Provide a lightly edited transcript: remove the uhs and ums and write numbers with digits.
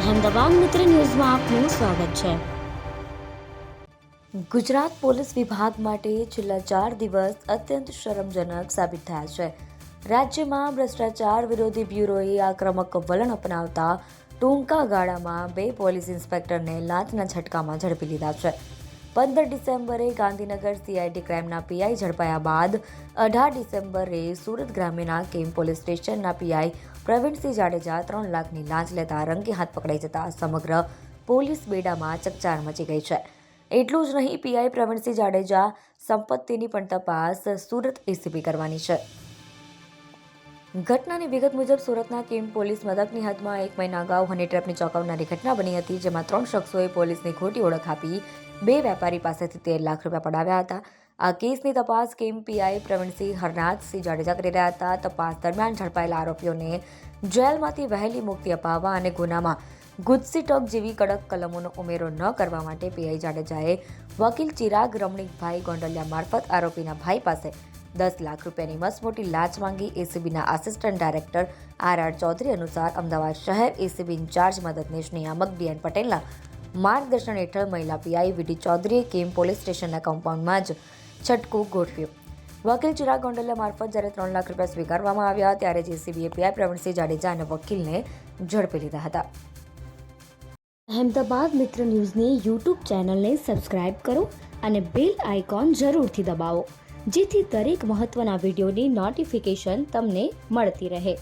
અહેમદાબાદ મિત્ર ન્યૂઝમાં આપનું સ્વાગત છે। ગુજરાત પોલીસ વિભાગ માટે છેલ્લા 4 દિવસ અત્યંત શરમજનક સાબિત થયા છે। રાજ્યમાં ભ્રષ્ટાચાર વિરોધી બ્યુરોએ આક્રમક વલણ અપનાવતા ટૂંકા ગાળામાં 2 પોલીસ ઇન્સ્પેક્ટરને લાંચના ઝટકામાં ઝડપી લીધા છે। 15 ડિસેમ્બરે ગાંધીનગર સીઆઈડી ક્રાઇમના પીઆઈ ઝડપાયા બાદ 18 ડિસેમ્બરે સુરત ગ્રામ્યના કેમ પોલીસ સ્ટેશનના પીઆઈ પ્રવીણસિંહ જાડેજા 3 લાખની લાંચ લેતા રંગે હાથ પકડાઈ જતા સમગ્ર પોલીસ બેડામાં ચકચાર મચી ગઈ છે। એટલું જ નહીં, પીઆઈ પ્રવીણસિંહ જાડેજા સંપત્તિની પણ તપાસ સુરત એસીબી કરવાની છે। ઘટનાની વિગત મુજબ સુરતના કેમ પોલીસ મથકની હદમાં 1 મહિના અગાઉ હની ટ્રેપની ચોંકાવનારી ઘટના બની હતી, જેમાં 3 શખ્સોએ પોલીસની ખોટી ઓળખ આપી 2 વેપારી પાસેથી 13 લાખ રૂપિયા પડાવ્યા હતા। આ કેસની તપાસ કેમ પીઆઈ પ્રવીણસિંહ હરનાથસિંહ જાડેજા કરી રહ્યા હતા। તપાસ દરમિયાન ઝડપાયેલા આરોપીઓને જેલમાંથી વહેલી મુક્તિ અપાવવા અને ગુનામાં ગુજસી ટોક જેવી કડક કલમોનો ઉમેરો ન કરવા માટે પીઆઈ જાડેજાએ વકીલ ચિરાગ રમણીકભાઈ ગોંડલિયા મારફત આરોપીના ભાઈ પાસે 10 લાખ રૂપિયાની મસમોટી લાંચ માંગી। એસીબીના આસિસ્ટન્ટ ડાયરેક્ટર આર ચૌધરી અનુસાર અમદાવાદ શહેર એસીબી ઇન્ચાર્જ મદદનીશ નિયામક બીએન પટેલના માર્ગદર્શન હેઠળ મહિલા પીઆઈ વીડી ચૌધરીએ કેમ પોલીસ સ્ટેશનના કમ્પાઉન્ડમાં જ છટકું ગોઠવ્યું। વકીલ ચિરાગ ગોંડલિયા મારફત જ્યારે 3 લાખ રૂપિયા સ્વીકારવામાં આવ્યા ત્યારે જેસીબીએ પીઆઈ પ્રવીણસિંહ જાડેજા અને વકીલને ઝડપી લીધા હતા। અહેમદાબાદ મિત્ર ન્યૂઝની યુટ્યુબ ચેનલને સબસ્ક્રાઇબ કરો અને બેલ આઇકોન જરૂરથી દબાવો, જેથી દરેક મહત્વના વિડીયોની નોટિફિકેશન તમને મળતી રહે।